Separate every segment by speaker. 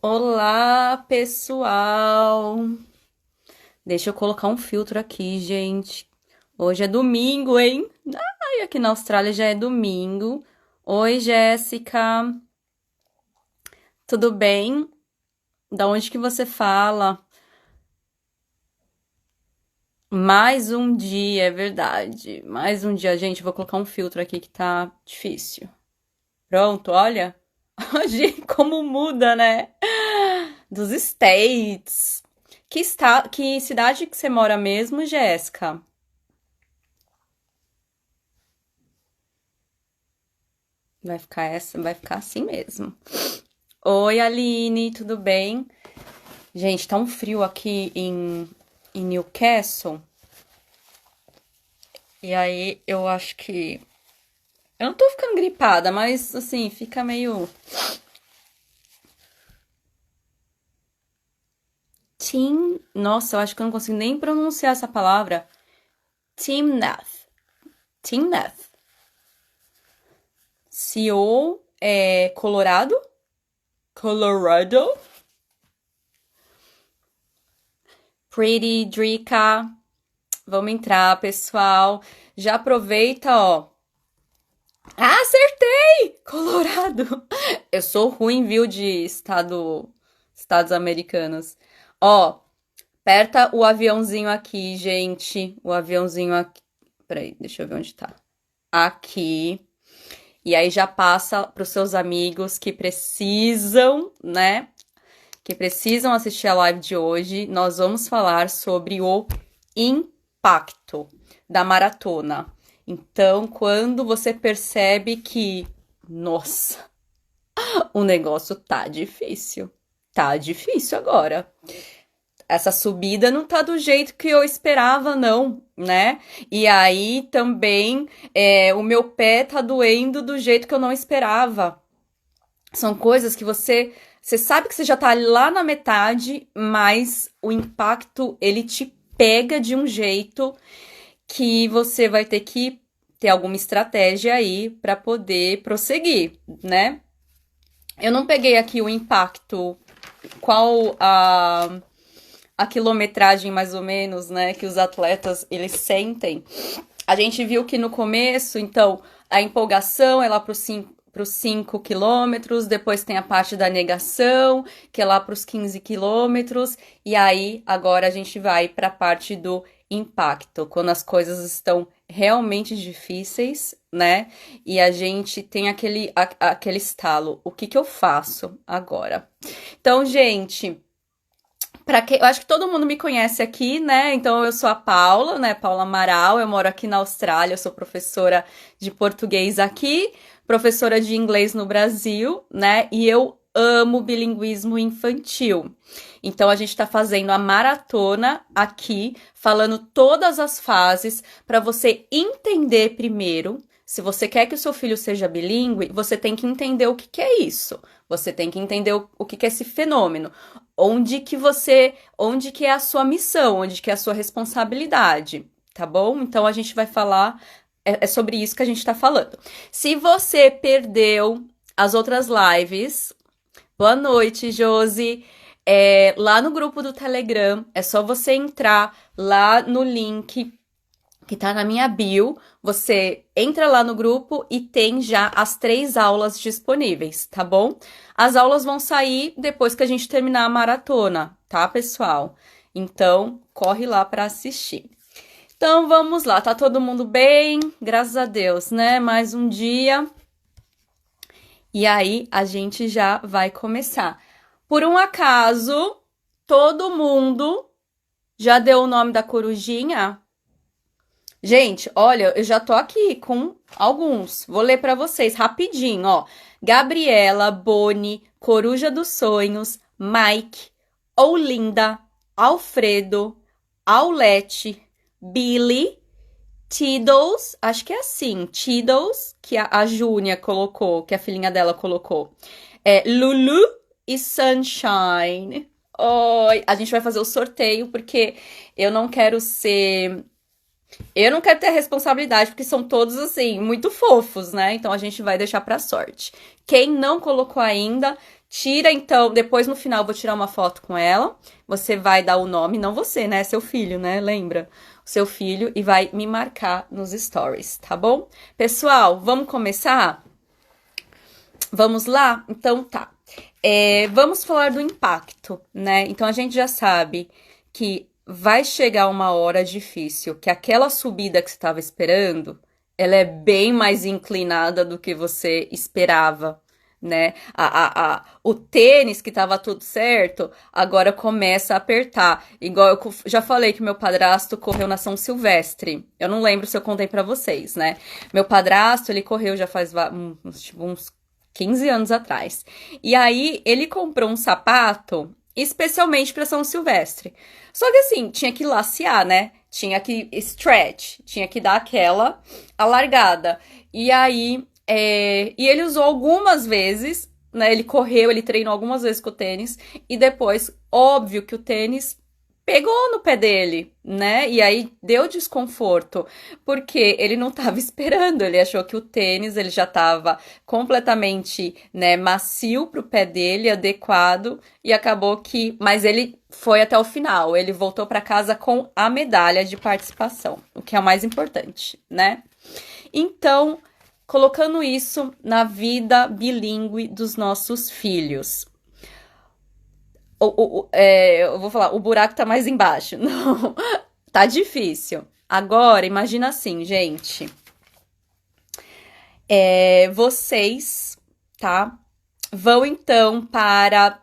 Speaker 1: Olá, pessoal! Deixa eu colocar um filtro aqui, gente. Hoje é domingo, hein? Ai, aqui na Austrália já é domingo. Oi, Jéssica. Tudo bem? Da onde que você fala? Mais um dia, é verdade. Mais um dia, gente. Vou colocar um filtro aqui que tá difícil. Pronto, olha. Gente, como muda, né? Dos States. Que cidade que você mora mesmo, Jéssica? Vai ficar assim mesmo. Oi, Aline, tudo bem? Gente, tá um frio aqui em Newcastle. E aí eu acho que. Eu não tô ficando gripada, mas assim, fica meio. Nossa, eu acho que eu não consigo nem pronunciar essa palavra. Timnath. Timnath. CO é Colorado? Colorado? Pretty Drica. Vamos entrar, pessoal. Já aproveita, ó. Ah, acertei! Colorado. Eu sou ruim, viu, de estados americanos. Ó, aperta o aviãozinho aqui, gente. O aviãozinho aqui. Peraí, deixa eu ver onde tá. Aqui. E aí já passa para os seus amigos que precisam, né? Que precisam assistir a live de hoje. Nós vamos falar sobre o impacto da maratona. Então, quando você percebe que, nossa, o negócio tá difícil agora. Essa subida não tá do jeito que eu esperava, não, né? E aí também o meu pé tá doendo do jeito que eu não esperava. São coisas que você sabe que você já tá lá na metade, mas o impacto ele te pega de um jeito que você vai ter que ter alguma estratégia aí para poder prosseguir, né? Eu não peguei aqui o impacto, qual a quilometragem mais ou menos, né, que os atletas eles sentem. A gente viu que no começo, então, a empolgação é lá para os 5 quilômetros, depois tem a parte da negação, que é lá para os 15 quilômetros, e aí agora a gente vai para a parte do impacto, quando as coisas estão realmente difíceis, né? E a gente tem aquele estalo. O que que eu faço agora? Então, gente, eu acho que todo mundo me conhece aqui, né? Então eu sou a Paula, né? Paula Amaral, eu moro aqui na Austrália, eu sou professora de português aqui, professora de inglês no Brasil, né? E eu amo bilinguismo infantil. Então a gente está fazendo a maratona aqui, falando todas as fases para você entender primeiro. Se você quer que o seu filho seja bilíngue, você tem que entender o que que é isso. Você tem que entender o que que é esse fenômeno. Onde que é a sua missão, onde que é a sua responsabilidade, tá bom? Então a gente vai falar, é sobre isso que a gente tá falando. Se você perdeu as outras lives, boa noite, Josi. Lá no grupo do Telegram, é só você entrar lá no link que tá na minha bio. Você entra lá no grupo e tem já as 3 aulas disponíveis, tá bom? As aulas vão sair depois que a gente terminar a maratona, tá, pessoal? Então, corre lá para assistir. Então, vamos lá, tá todo mundo bem? Graças a Deus, né? Mais um dia. E aí, a gente já vai começar. Por um acaso, todo mundo já deu o nome da corujinha? Gente, olha, eu já tô aqui com alguns. Vou ler para vocês rapidinho, ó. Gabriela, Boni, Coruja dos Sonhos, Mike, Olinda, Alfredo, Aulete, Billy, Tiddles, acho que é assim, Tiddles, que a Júnia colocou, que a filhinha dela colocou. Lulu e Sunshine. Oi, a gente vai fazer o sorteio porque eu não quero ser Eu não quero ter responsabilidade, porque são todos, assim, muito fofos, né? Então a gente vai deixar pra sorte. Quem não colocou ainda, tira então. Depois no final eu vou tirar uma foto com ela. Você vai dar o nome, não você, né? Seu filho, né? Lembra? O seu filho e vai me marcar nos stories, tá bom? Pessoal, vamos começar? Vamos lá? Então tá. Vamos falar do impacto, né? Então a gente já sabe que vai chegar uma hora difícil, que aquela subida que você estava esperando, ela é bem mais inclinada do que você esperava, né? O tênis que estava tudo certo, agora começa a apertar. Igual eu já falei que meu padrasto correu na São Silvestre. Eu não lembro se eu contei pra vocês, né? Meu padrasto, ele correu já faz uns 15 anos atrás. E aí ele comprou um sapato especialmente para São Silvestre. Só que assim, tinha que lacear, né? Tinha que stretch, tinha que dar aquela alargada. E aí, e ele usou algumas vezes, né? Ele correu, ele treinou algumas vezes com o tênis. E depois, óbvio que o tênis pegou no pé dele, né? E aí deu desconforto, porque ele não estava esperando, ele achou que o tênis ele já estava completamente, né, macio pro pé dele, adequado, e acabou que, mas ele foi até o final, ele voltou para casa com a medalha de participação, o que é o mais importante, né? Então, colocando isso na vida bilíngue dos nossos filhos. Eu vou falar, o buraco tá mais embaixo. Não, tá difícil. Agora, imagina assim, gente. Vocês, tá? Vão então para.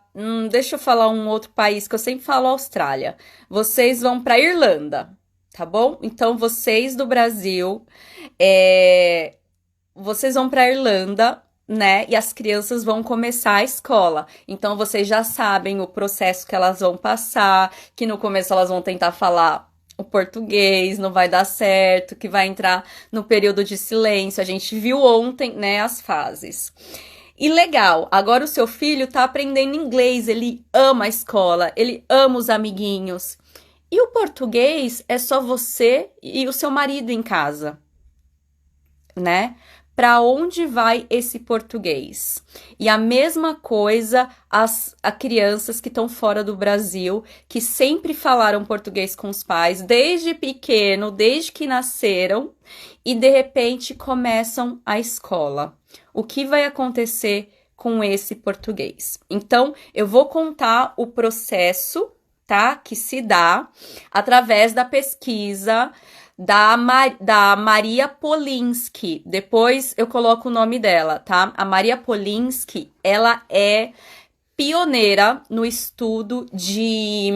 Speaker 1: Deixa eu falar um outro país que eu sempre falo, Austrália. Vocês vão para Irlanda, tá bom? Então, vocês do Brasil, vocês vão para Irlanda, né? E as crianças vão começar a escola. Então vocês já sabem o processo que elas vão passar, que no começo elas vão tentar falar o português, não vai dar certo, que vai entrar no período de silêncio. A gente viu ontem, né, as fases. E legal, agora o seu filho tá aprendendo inglês, ele ama a escola, ele ama os amiguinhos. E o português é só você e o seu marido em casa, né? Para onde vai esse português? E a mesma coisa a crianças que estão fora do Brasil, que sempre falaram português com os pais, desde pequeno, desde que nasceram, e de repente começam a escola. O que vai acontecer com esse português? Então, eu vou contar o processo, tá? Que se dá através da pesquisa da Maria Polinsky. Depois eu coloco o nome dela, tá? A Maria Polinsky, ela é pioneira no estudo de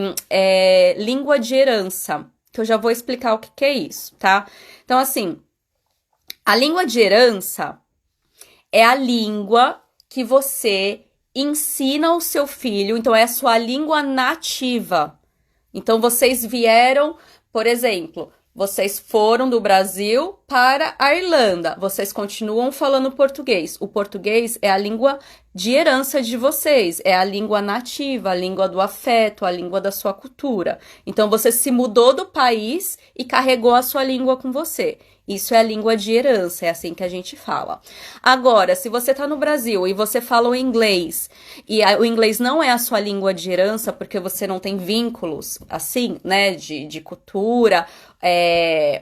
Speaker 1: língua de herança, que eu já vou explicar o que é isso, tá? Então, assim, a língua de herança é a língua que você ensina ao seu filho, então é a sua língua nativa. Então, vocês vieram, por exemplo, vocês foram do Brasil para a Irlanda. Vocês continuam falando português. O português é a língua de herança de vocês. É a língua nativa, a língua do afeto, a língua da sua cultura. Então, você se mudou do país e carregou a sua língua com você. Isso é a língua de herança, é assim que a gente fala. Agora, se você tá no Brasil e você fala o inglês, e o inglês não é a sua língua de herança, porque você não tem vínculos, assim, né, de cultura,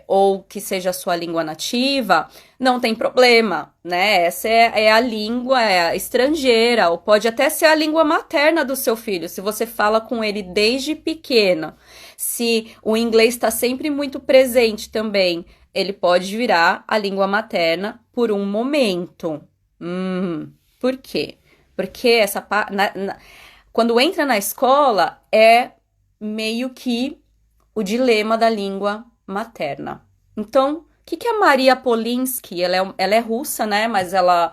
Speaker 1: ou que seja a sua língua nativa, não tem problema, né? Essa é a língua estrangeira, ou pode até ser a língua materna do seu filho, se você fala com ele desde pequeno. Se o inglês está sempre muito presente também, ele pode virar a língua materna por um momento. Por quê? Porque quando entra na escola, é meio que o dilema da língua materna. Então, o que a Maria Polinsky, ela é russa, né? Mas ela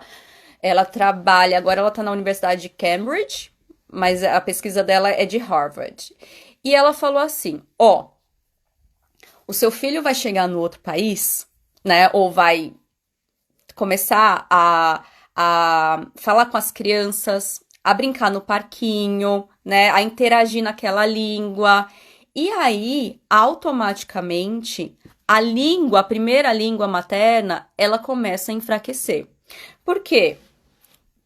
Speaker 1: trabalha, agora ela está na Universidade de Cambridge, mas a pesquisa dela é de Harvard. E ela falou assim, o seu filho vai chegar no outro país, né? Ou vai começar a falar com as crianças, a brincar no parquinho, né? A interagir naquela língua. E aí, automaticamente, a língua, a primeira língua materna, ela começa a enfraquecer. Por quê?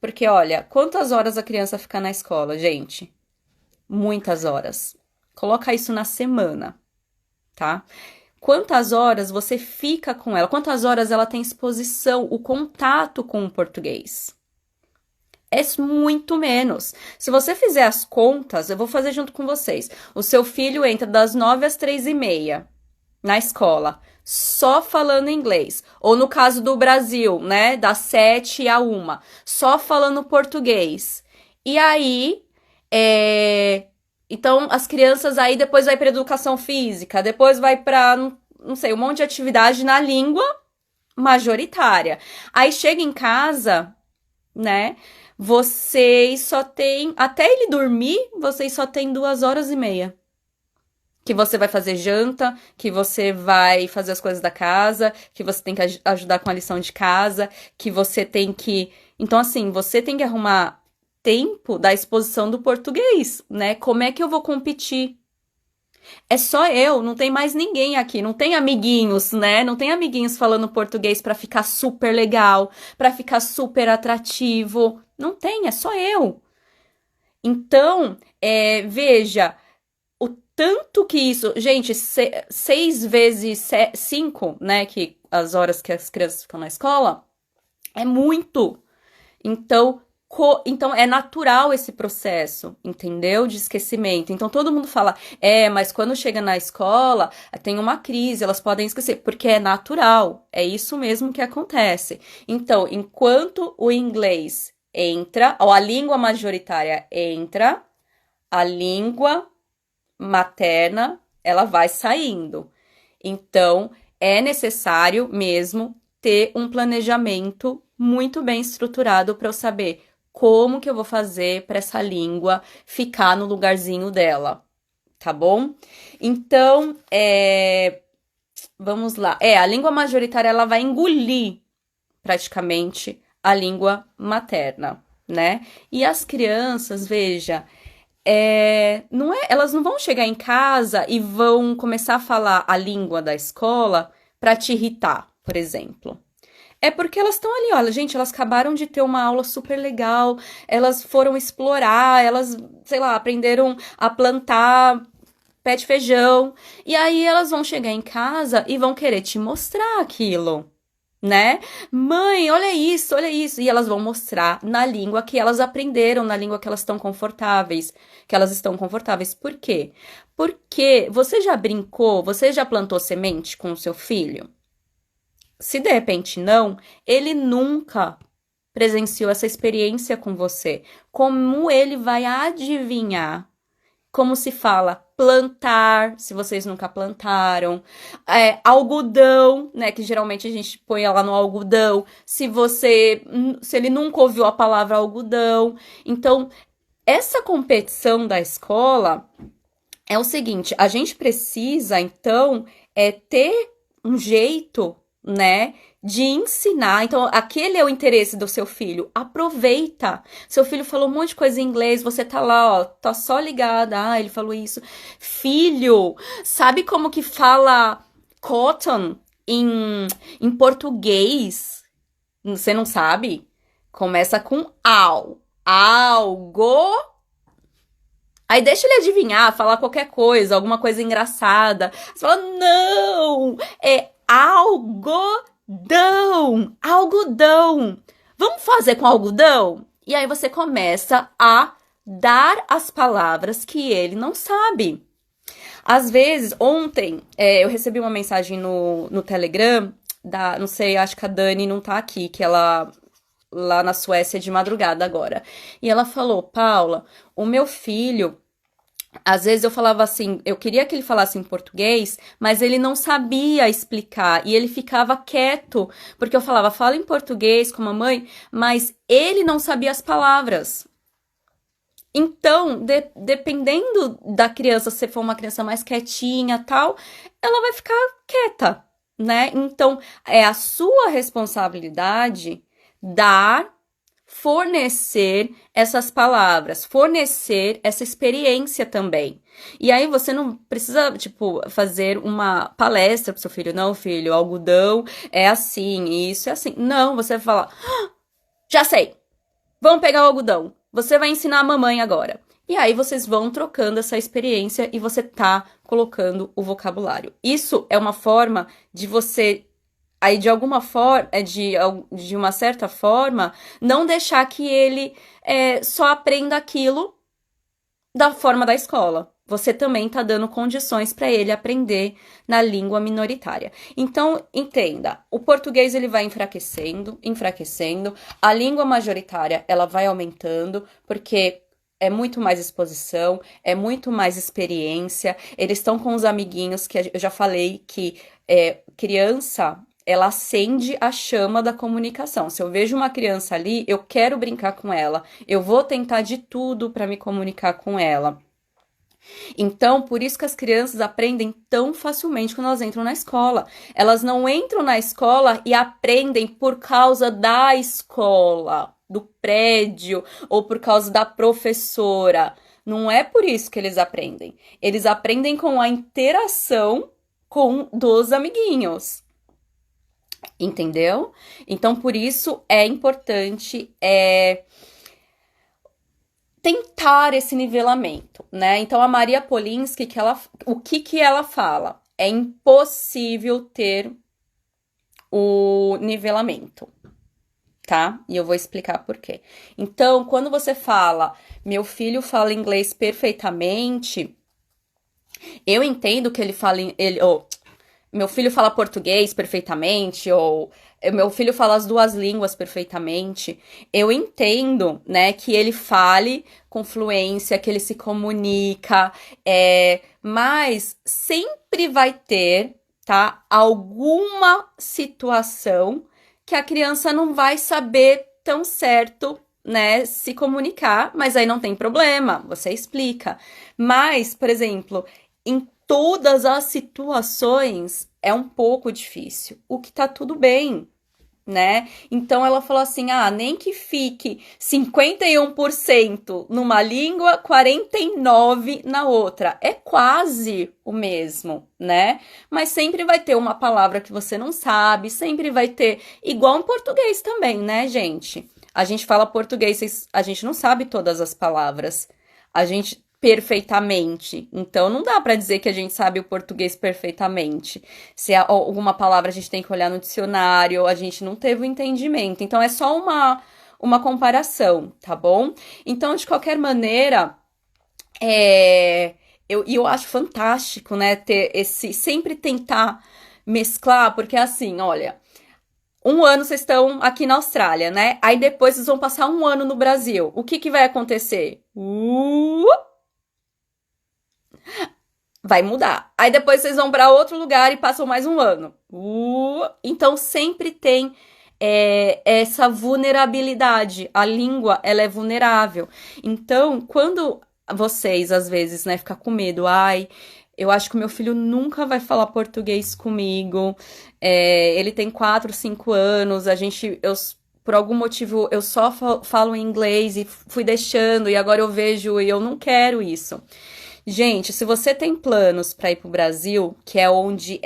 Speaker 1: Porque, olha, quantas horas a criança fica na escola, gente? Muitas horas. Coloca isso na semana, tá? Quantas horas você fica com ela? Quantas horas ela tem exposição, o contato com o português? É muito menos. Se você fizer as contas, eu vou fazer junto com vocês. O seu filho entra das 9 às 3h30 na escola, só falando inglês. Ou no caso do Brasil, né, das 7 à 1, só falando português. E aí, então as crianças aí depois vai para educação física, depois vai para, não sei, um monte de atividade na língua majoritária. Aí chega em casa, né, vocês só tem, até ele dormir, vocês só tem 2h30. Que você vai fazer janta, que você vai fazer as coisas da casa, que você tem que ajudar com a lição de casa, que você tem que... Então, assim, você tem que arrumar tempo da exposição do português, né? Como é que eu vou competir? É só eu, não tem mais ninguém aqui, não tem amiguinhos, né? Não tem amiguinhos falando português pra ficar super legal, pra ficar super atrativo. Não tem, é só eu. Então, veja, o tanto que isso... Gente, 6 vezes 5, né? Que as horas que as crianças ficam na escola, é muito. Então, então é natural esse processo, entendeu? De esquecimento. Então todo mundo fala, mas quando chega na escola, tem uma crise, elas podem esquecer, porque é natural, é isso mesmo que acontece. Então, enquanto o inglês entra, ou a língua majoritária entra, a língua materna, ela vai saindo. Então, é necessário mesmo ter um planejamento muito bem estruturado para eu saber como que eu vou fazer para essa língua ficar no lugarzinho dela, tá bom? Então, vamos lá. A língua majoritária, ela vai engolir praticamente a língua materna, né? E as crianças, veja, elas não vão chegar em casa e vão começar a falar a língua da escola para te irritar, por exemplo. É porque elas estão ali, olha, gente, elas acabaram de ter uma aula super legal, elas foram explorar, elas, sei lá, aprenderam a plantar pé de feijão, e aí elas vão chegar em casa e vão querer te mostrar aquilo, né? Mãe, olha isso, e elas vão mostrar na língua que elas aprenderam, na língua que elas estão confortáveis, Por quê? Porque você já brincou, você já plantou semente com o seu filho? Se de repente não, ele nunca presenciou essa experiência com você. Como ele vai adivinhar? Como se fala plantar, se vocês nunca plantaram. Algodão, né? Que geralmente a gente põe ela no algodão. Se ele nunca ouviu a palavra algodão. Então, essa competição da escola é o seguinte: a gente precisa, então, ter um jeito, né, de ensinar. Então, aquele é o interesse do seu filho. Aproveita. Seu filho falou um monte de coisa em inglês, você tá lá, ó, tá só ligada. Ah, ele falou isso. Filho, sabe como que fala cotton em português? Você não sabe? Começa com al. Algo. Aí deixa ele adivinhar, falar qualquer coisa, alguma coisa engraçada. Você fala, não, é algodão, algodão. Vamos fazer com algodão? E aí você começa a dar as palavras que ele não sabe. Às vezes, ontem, eu recebi uma mensagem no Telegram, não sei, acho que a Dani não tá aqui, que ela lá na Suécia de madrugada agora. E ela falou, Paula, o meu filho, às vezes eu falava assim, eu queria que ele falasse em português, mas ele não sabia explicar e ele ficava quieto, porque eu falava, fala em português com a mamãe, mas ele não sabia as palavras. Então, dependendo da criança, se for uma criança mais quietinha, tal, ela vai ficar quieta, né? Então, é a sua responsabilidade dar fornecer essas palavras, fornecer essa experiência também. E aí você não precisa, tipo, fazer uma palestra pro seu filho. Não, filho, algodão é assim, isso é assim. Não, você vai falar, já sei, vamos pegar o algodão. Você vai ensinar a mamãe agora. E aí vocês vão trocando essa experiência e você tá colocando o vocabulário. Isso é uma forma de você, aí de alguma forma, de uma certa forma, não deixar que ele só aprenda aquilo da forma da escola. Você também tá dando condições para ele aprender na língua minoritária. Então, entenda, o português ele vai enfraquecendo, enfraquecendo, a língua majoritária ela vai aumentando, porque é muito mais exposição, é muito mais experiência. Eles estão com os amiguinhos que eu já falei que criança ela acende a chama da comunicação. Se eu vejo uma criança ali, eu quero brincar com ela. Eu vou tentar de tudo para me comunicar com ela. Então, por isso que as crianças aprendem tão facilmente quando elas entram na escola. Elas não entram na escola e aprendem por causa da escola, do prédio ou por causa da professora. Não é por isso que eles aprendem. Eles aprendem com a interação com dos amiguinhos. Entendeu? Então, por isso é importante tentar esse nivelamento, né? Então, a Maria Polinsky, o que ela fala? É impossível ter o nivelamento, tá? E eu vou explicar por quê. Então, quando você fala, meu filho fala inglês perfeitamente, eu entendo que ele fala, meu filho fala português perfeitamente, ou meu filho fala as duas línguas perfeitamente. Eu entendo, né, que ele fale com fluência, que ele se comunica, mas sempre vai ter, tá, alguma situação que a criança não vai saber tão certo, né, se comunicar, mas aí não tem problema, você explica. Mas, por exemplo, em todas as situações é um pouco difícil, o que tá tudo bem, né? Então ela falou assim: nem que fique 51% numa língua, 49% na outra. É quase o mesmo, né? Mas sempre vai ter uma palavra que você não sabe, sempre vai ter, igual em português também, né, gente? A gente fala português, a gente não sabe todas as palavras. A gente perfeitamente. Então, não dá para dizer que a gente sabe o português perfeitamente. Se há alguma palavra a gente tem que olhar no dicionário, a gente não teve o entendimento. Então, é só uma comparação, tá bom? Então, de qualquer maneira, eu acho fantástico, né, ter sempre tentar mesclar, porque assim, olha, um ano vocês estão aqui na Austrália, né? Aí depois vocês vão passar um ano no Brasil. O que vai acontecer? Vai mudar. Aí depois vocês vão para outro lugar e passam mais um ano. Então sempre tem essa vulnerabilidade. A língua, ela é vulnerável. Então, quando vocês, às vezes, né, ficam com medo, eu acho que o meu filho nunca vai falar português comigo. Ele tem 4, 5 anos, por algum motivo, eu só falo inglês e fui deixando, e agora eu vejo e eu não quero isso. Gente, se você tem planos para ir para o Brasil, que é onde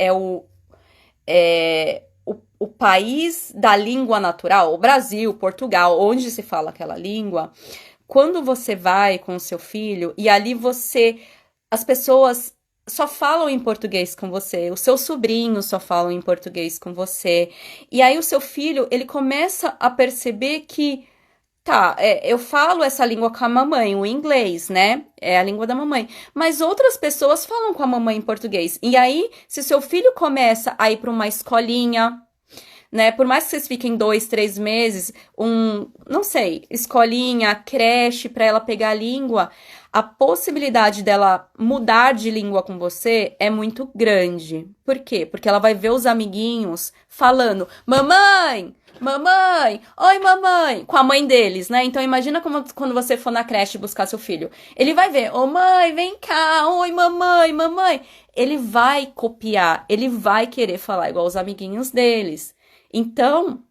Speaker 1: o país da língua natural, o Brasil, Portugal, onde se fala aquela língua, quando você vai com o seu filho e ali as pessoas só falam em português com você, os seus sobrinhos só falam em português com você, e aí o seu filho, ele começa a perceber que tá, eu falo essa língua com a mamãe, o inglês, né? É a língua da mamãe. Mas outras pessoas falam com a mamãe em português. E aí, se seu filho começa a ir para uma escolinha, né? Por mais que vocês fiquem 2, 3 meses, não sei, escolinha, creche, para ela pegar a língua, a possibilidade dela mudar de língua com você é muito grande. Por quê? Porque ela vai ver os amiguinhos falando, mamãe! Mamãe, oi mamãe, com a mãe deles, né? Então imagina quando você for na creche buscar seu filho. Ele vai ver, ô mãe, vem cá, oi mamãe, mamãe. Ele vai copiar, ele vai querer falar igual os amiguinhos deles. Então,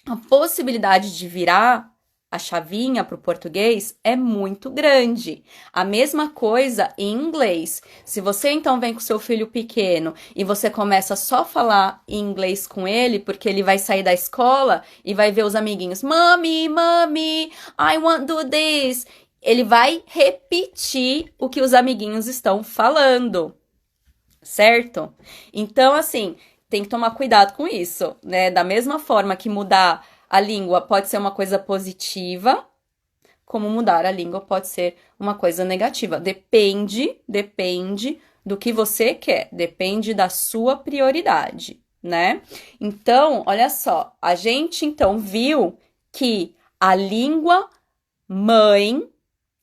Speaker 1: a possibilidade de virar a chavinha para o português é muito grande. A mesma coisa em inglês. Se você então vem com seu filho pequeno e você começa só a falar em inglês com ele, porque ele vai sair da escola e vai ver os amiguinhos, Mommy, Mommy, I want to do this. Ele vai repetir o que os amiguinhos estão falando, certo? Então, assim, tem que tomar cuidado com isso, né? Da mesma forma que mudar a língua pode ser uma coisa positiva, como mudar a língua pode ser uma coisa negativa. Depende do que você quer, depende da sua prioridade, né? Então, olha só, a gente então viu que a língua mãe,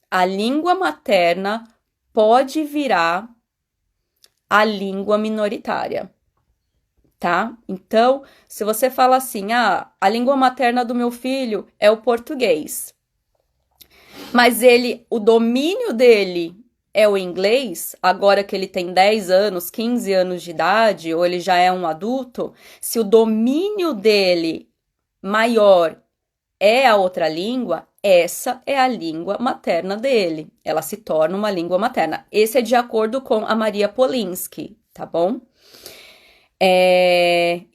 Speaker 1: a língua materna pode virar a língua minoritária, tá? Então, se você fala assim, a língua materna do meu filho é o português, mas o domínio dele é o inglês, agora que ele tem 10 anos, 15 anos de idade, ou ele já é um adulto, se o domínio dele maior é a outra língua, essa é a língua materna dele. Ela se torna uma língua materna. Esse é de acordo com a Maria Polinsky, tá bom?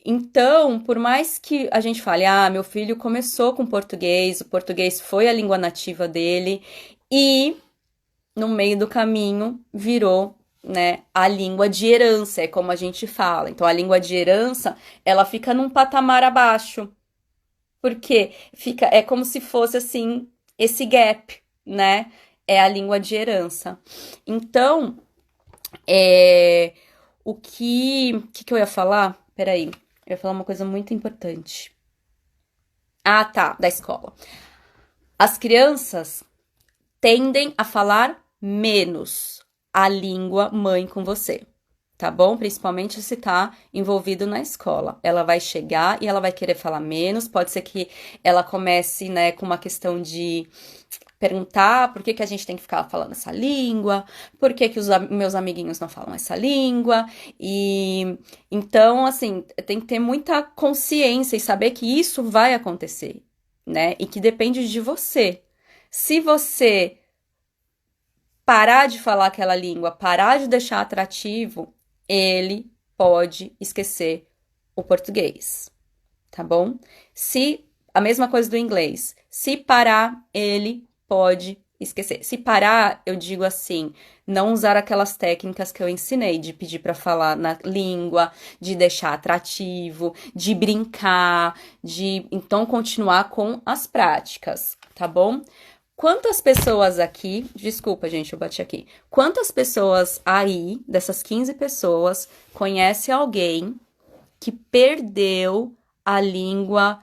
Speaker 1: Então, por mais que a gente fale, meu filho começou com português, o português foi a língua nativa dele e no meio do caminho virou, né, a língua de herança, é como a gente fala. Então, a língua de herança, ela fica num patamar abaixo, porque é como se fosse assim, esse gap, né? É a língua de herança. Então, o que eu ia falar? Peraí, eu ia falar uma coisa muito importante. Ah, tá, da escola. As crianças tendem a falar menos a língua mãe com você, tá bom? Principalmente se tá envolvido na escola. Ela vai chegar e ela vai querer falar menos. Pode ser que ela comece, né, com uma questão de perguntar por que a gente tem que ficar falando essa língua, por que os meus amiguinhos não falam essa língua. E então, assim, tem que ter muita consciência e saber que isso vai acontecer, né? E que depende de você. Se você parar de falar aquela língua, parar de deixar atrativo, ele pode esquecer o português, tá bom? A mesma coisa do inglês, se parar, ele pode esquecer. Se parar, eu digo assim, não usar aquelas técnicas que eu ensinei, de pedir para falar na língua, de deixar atrativo, de brincar, de então continuar com as práticas, tá bom? Quantas pessoas aqui, desculpa, gente, eu bati aqui. Quantas pessoas aí, dessas 15 pessoas, conhece alguém que perdeu a língua,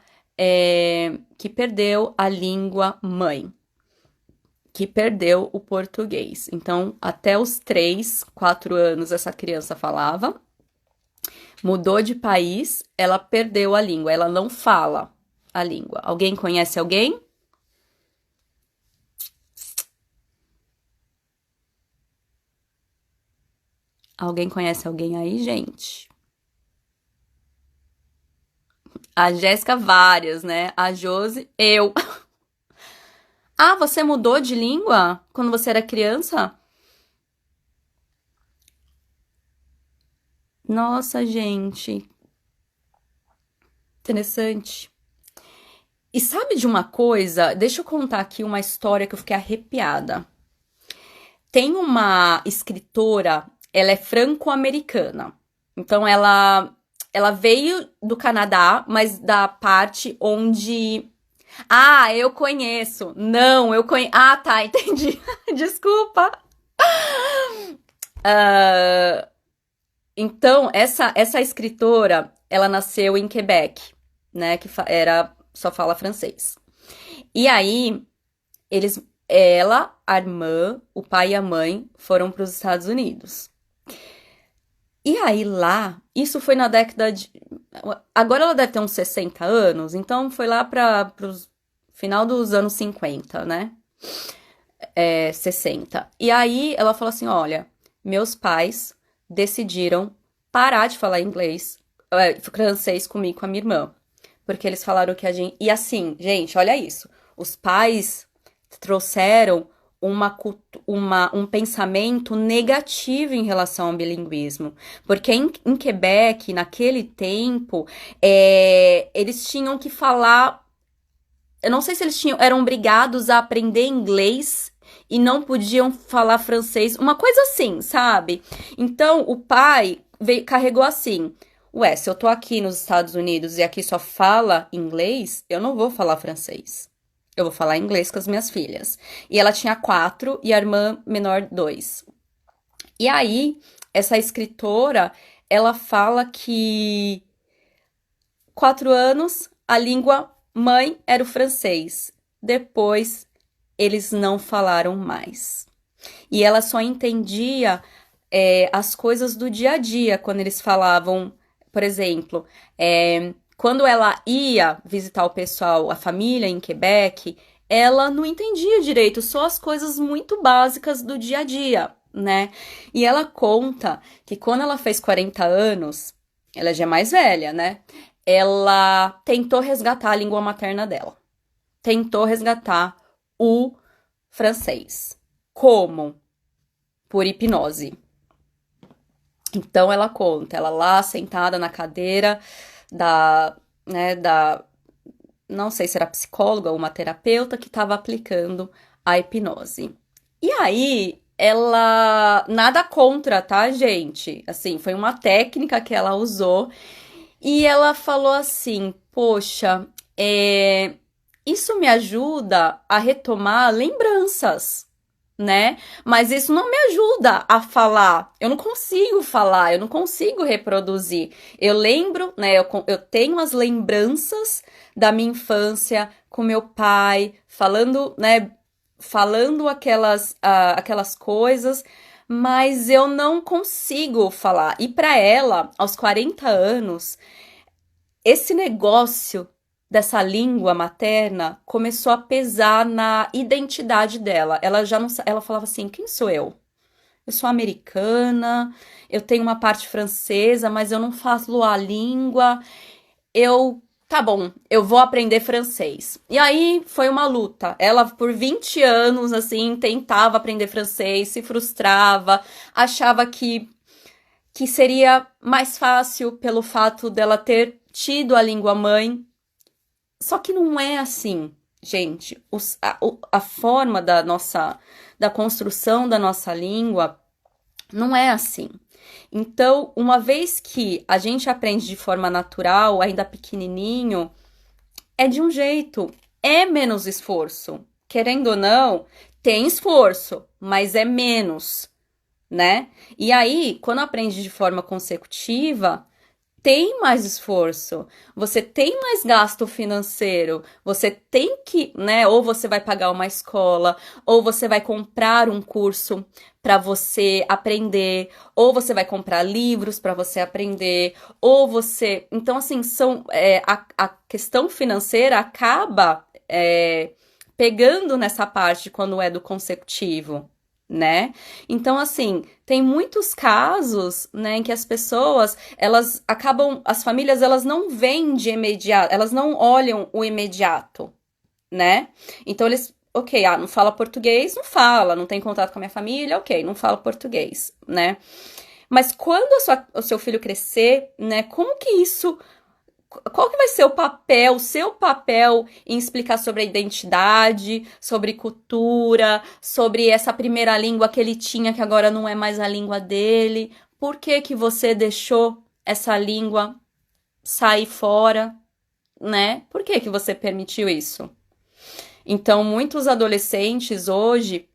Speaker 1: mãe? Que perdeu o português. Então, até os 3, 4 anos essa criança falava, mudou de país, ela perdeu a língua, ela não fala a língua. Alguém conhece alguém? Alguém conhece alguém aí, gente? A Jéssica, várias, né? A Josi, eu. Ah, você mudou de língua quando você era criança? Nossa, gente. Interessante. E sabe de uma coisa? Deixa eu contar aqui uma história que eu fiquei arrepiada. Tem uma escritora, ela é franco-americana. Então, ela veio do Canadá, mas da parte onde... Ah, eu conheço. Não, eu conheço... Ah, tá, entendi. Desculpa. Então, essa escritora, ela nasceu em Quebec, né? Que só fala francês. E aí, ela, a irmã, o pai e a mãe foram para os Estados Unidos. E aí lá, isso foi na década de... Agora ela deve ter uns 60 anos, então foi lá para os final dos anos 50, né? 60. E aí ela falou assim, olha, meus pais decidiram parar de falar inglês, francês comigo e com a minha irmã. Porque eles falaram que a gente... E assim, gente, olha isso. Os pais trouxeram um pensamento negativo em relação ao bilinguismo. Porque em Quebec, naquele tempo, eles tinham que falar. Eu não sei se eram obrigados a aprender inglês e não podiam falar francês, uma coisa assim, sabe? Então o pai carregou assim: ué, se eu tô aqui nos Estados Unidos e aqui só fala inglês, eu não vou falar francês. Eu vou falar inglês com as minhas filhas. E ela tinha 4 e a irmã menor 2. E aí, essa escritora, ela fala que 4 anos, a língua mãe era o francês. Depois, eles não falaram mais. E ela só entendia as coisas do dia a dia, quando eles falavam, por exemplo, quando ela ia visitar o pessoal, a família em Quebec, ela não entendia direito, só as coisas muito básicas do dia a dia, né? E ela conta que quando ela fez 40 anos, ela já é mais velha, né? Ela tentou resgatar a língua materna dela. Tentou resgatar o francês. Como? Por hipnose. Então ela conta, ela lá sentada na cadeira não sei se era psicóloga ou uma terapeuta que estava aplicando a hipnose. E aí, ela nada contra, tá, gente? Assim, foi uma técnica que ela usou e ela falou assim: poxa, isso me ajuda a retomar lembranças, né? Mas isso não me ajuda a falar. Eu não consigo falar, eu não consigo reproduzir. Eu lembro, né? Eu tenho as lembranças da minha infância com meu pai, falando, né? Falando aquelas coisas, mas eu não consigo falar. E para ela, aos 40 anos, esse negócio dessa língua materna começou a pesar na identidade dela. Ela já não, ela falava assim: quem sou eu? Eu sou americana, eu tenho uma parte francesa, mas eu não falo a língua. Tá bom, eu vou aprender francês. E aí foi uma luta. Ela, por 20 anos, assim, tentava aprender francês, se frustrava, achava que seria mais fácil pelo fato dela ter tido a língua mãe. Só que não é assim, gente. A forma da construção da nossa língua não é assim. Então, uma vez que a gente aprende de forma natural, ainda pequenininho, é de um jeito, é menos esforço. Querendo ou não, tem esforço, mas é menos, né? E aí, quando aprende de forma consecutiva, tem mais esforço, você tem mais gasto financeiro, você tem que, né? Ou você vai pagar uma escola, ou você vai comprar um curso para você aprender, ou você vai comprar livros para você aprender, ou você. Então, assim, a questão financeira acaba pegando nessa parte quando é do consecutivo, né? Então, assim, tem muitos casos, né, em que as pessoas, elas acabam, as famílias, elas não veem de imediato, elas não olham o imediato, né? Então, ok, não fala português, não fala, não tem contato com a minha família, ok, não fala português, né? Mas quando o seu filho crescer, né, como que isso... Qual que vai ser o seu papel em explicar sobre a identidade, sobre cultura, sobre essa primeira língua que ele tinha, que agora não é mais a língua dele? Por que que você deixou essa língua sair fora, né? Por que que você permitiu isso? Então, muitos adolescentes hoje,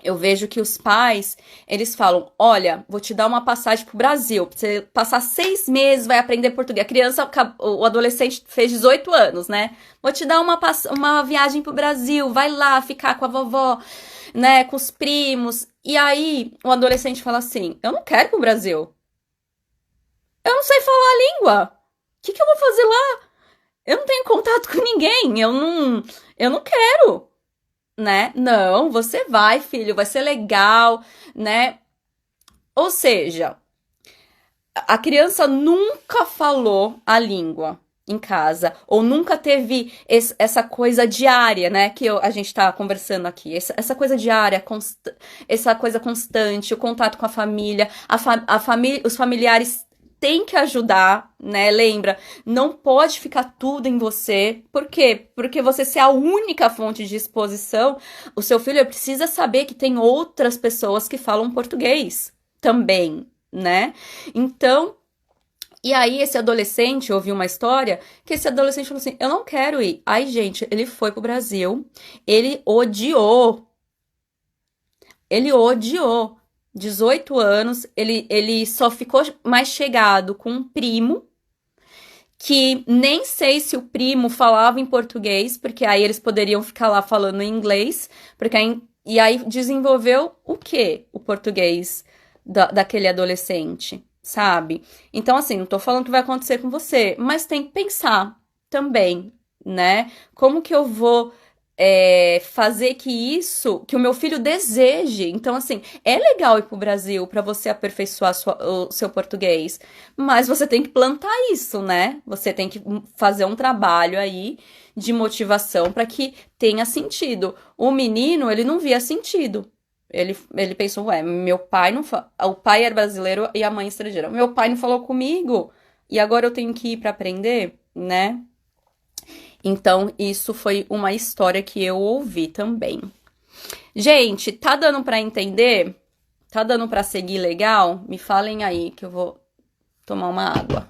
Speaker 1: eu vejo que os pais, eles falam: olha, vou te dar uma passagem pro Brasil, pra você passar 6 meses, vai aprender português. A criança, o adolescente fez 18 anos, né? Vou te dar uma viagem pro Brasil, vai lá ficar com a vovó, né, com os primos. E aí, o adolescente fala assim: eu não quero ir pro Brasil. Eu não sei falar a língua. O que eu vou fazer lá? Eu não tenho contato com ninguém, eu não quero, né? Não, você vai, filho, vai ser legal, né? Ou seja, a criança nunca falou a língua. em casa, ou nunca teve essa coisa diária, né, que a gente tá conversando aqui, essa coisa diária, essa coisa constante, o contato com a família, a família, os familiares têm que ajudar, né, lembra, não pode ficar tudo em você, por quê? Porque você ser a única fonte de exposição, o seu filho precisa saber que tem outras pessoas que falam português também, né, então e aí, esse adolescente, eu ouvi uma história que esse adolescente falou assim: eu não quero ir. Aí, gente, ele foi pro Brasil, ele odiou. Ele odiou. 18 anos, ele só ficou mais chegado com um primo, que nem sei se o primo falava em português, porque aí eles poderiam ficar lá falando em inglês, porque aí, e aí desenvolveu o quê? O português daquele adolescente, sabe? Então, assim, não tô falando que vai acontecer com você, mas tem que pensar também, né? Como que eu vou fazer que o meu filho deseje. Então, assim, é legal ir pro Brasil para você aperfeiçoar o seu português, mas você tem que plantar isso, né? Você tem que fazer um trabalho aí de motivação para que tenha sentido. O menino, ele não via sentido. Ele pensou, ué, meu pai não o pai era brasileiro e a mãe estrangeira. Meu pai não falou comigo e agora eu tenho que ir para aprender, né? Então, isso foi uma história que eu ouvi também. Gente, tá dando pra entender? Tá dando pra seguir legal? Me falem aí que eu vou tomar uma água.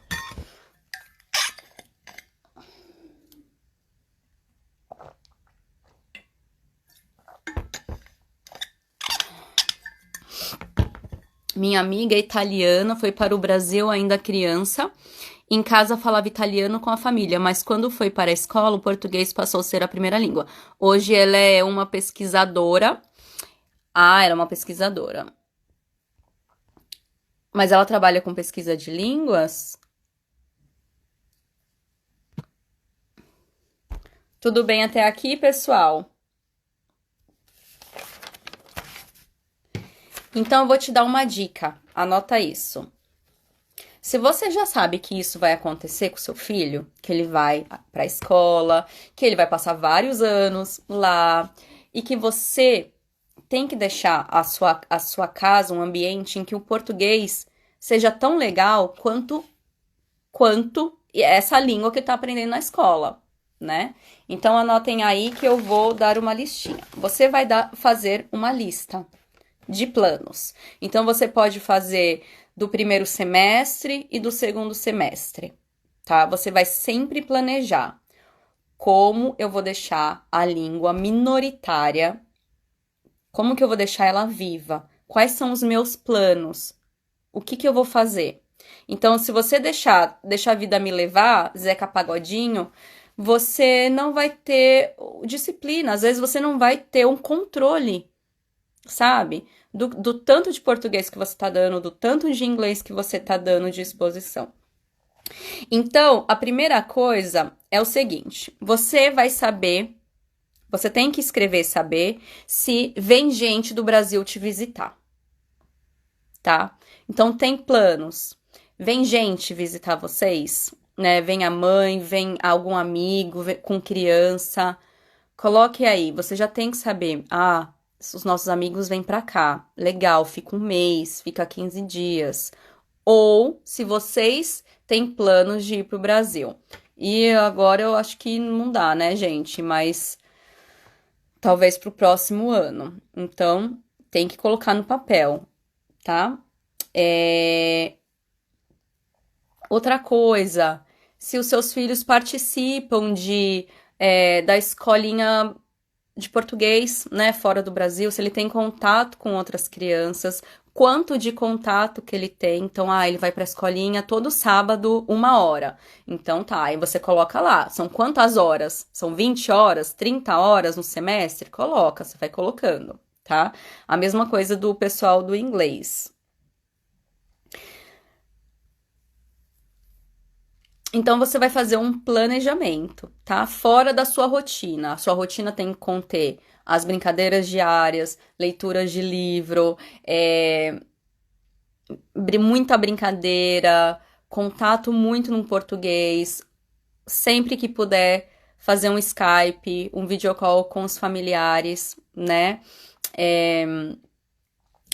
Speaker 1: Minha amiga italiana foi para o Brasil ainda criança. Em casa falava italiano com a família, mas quando foi para a escola, o português passou a ser a primeira língua. Hoje ela é uma pesquisadora. Ah, era uma pesquisadora. Mas ela trabalha com pesquisa de línguas? Tudo bem até aqui, pessoal? Então eu vou te dar uma dica. Anota isso. Se você já sabe que isso vai acontecer com seu filho, que ele vai para a escola, que ele vai passar vários anos lá e que você tem que deixar a sua casa um ambiente em que o português seja tão legal quanto essa língua que está aprendendo na escola, né? Então anotem aí que eu vou dar uma listinha. Você vai fazer uma lista de planos. Então você pode fazer do primeiro semestre e do segundo semestre, tá? Você vai sempre planejar como eu vou deixar a língua minoritária, como que eu vou deixar ela viva, quais são os meus planos, o que eu vou fazer. Então, se você deixar a vida me levar, Zeca Pagodinho, você não vai ter disciplina, às vezes você não vai ter um controle, sabe? Do tanto de português que você tá dando, do tanto de inglês que você tá dando de exposição. Então, a primeira coisa é o seguinte: você vai saber, você tem que escrever saber se vem gente do Brasil te visitar, tá? Então, tem planos. Vem gente visitar vocês, né? Vem a mãe, vem algum amigo com criança. Coloque aí, você já tem que saber, os nossos amigos vêm pra cá. Legal, fica um mês, fica 15 dias. Ou se vocês têm planos de ir pro Brasil. E agora eu acho que não dá, né, gente? Mas talvez pro próximo ano. Então, tem que colocar no papel, tá? Outra coisa, se os seus filhos participam da escolinha de português, né, fora do Brasil, se ele tem contato com outras crianças, quanto de contato que ele tem. Então, ele vai pra escolinha todo sábado, 1 hora. Então, tá, aí você coloca lá, são quantas horas? São 20 horas, 30 horas no semestre? Coloca, você vai colocando, tá? A mesma coisa do pessoal do inglês. Então, você vai fazer um planejamento, tá? Fora da sua rotina. A sua rotina tem que conter as brincadeiras diárias, leituras de livro, muita brincadeira, contato muito no português, sempre que puder, fazer um Skype, um video call com os familiares, né? É,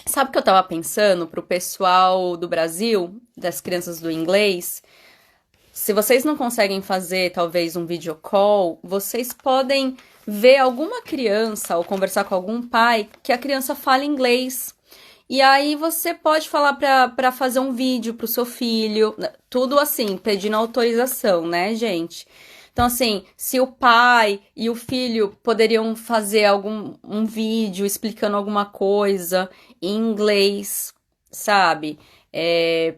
Speaker 1: sabe o que eu tava pensando pro pessoal do Brasil, das crianças do inglês? Se vocês não conseguem fazer, talvez, um video call, vocês podem ver alguma criança ou conversar com algum pai que a criança fala inglês. E aí você pode falar para fazer um vídeo pro seu filho, tudo assim, pedindo autorização, né, gente? Então, assim, se o pai e o filho poderiam fazer um vídeo explicando alguma coisa em inglês, sabe?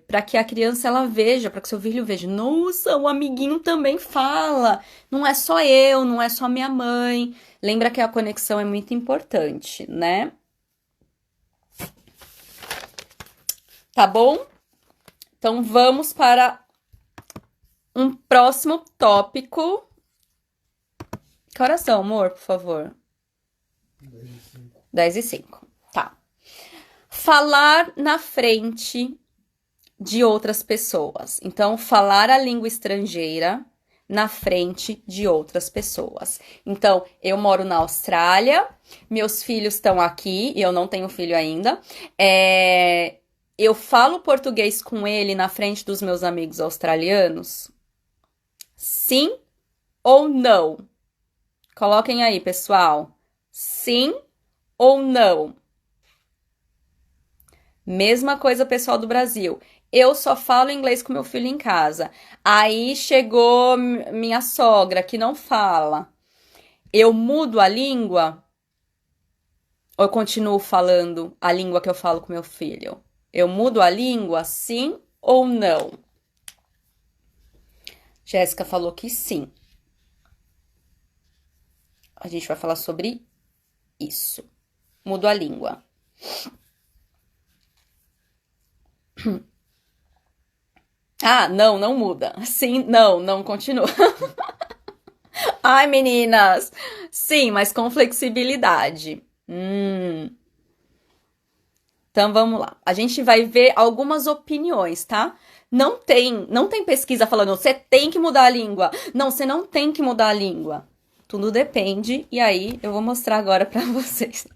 Speaker 1: Para que a criança ela veja, para que seu filho veja, nossa, o amiguinho também fala. Não é só eu, não é só minha mãe. Lembra que a conexão é muito importante, né? Tá bom? Então vamos para um próximo tópico. Que horas são, amor, por favor? 10h05. 10h05, tá. Falar na frente de outras pessoas. Então, falar a língua estrangeira na frente de outras pessoas. Então, eu moro na Austrália, meus filhos estão aqui, e eu não tenho filho ainda. Eu falo português com ele na frente dos meus amigos australianos? Sim ou não? Coloquem aí, pessoal. Sim ou não? Mesma coisa, pessoal do Brasil. Eu só falo inglês com meu filho em casa. Aí chegou minha sogra que não fala. Eu mudo a língua? Ou eu continuo falando a língua que eu falo com meu filho? Eu mudo a língua, sim ou não? Jéssica falou que sim. A gente vai falar sobre isso. Mudo a língua. Ah, não, não muda. Sim, não, não continua. Ai, meninas. Sim, mas com flexibilidade. Então vamos lá. A gente vai ver algumas opiniões, tá? Não tem pesquisa falando, você tem que mudar a língua. Não, você não tem que mudar a língua. Tudo depende, e aí eu vou mostrar agora pra vocês.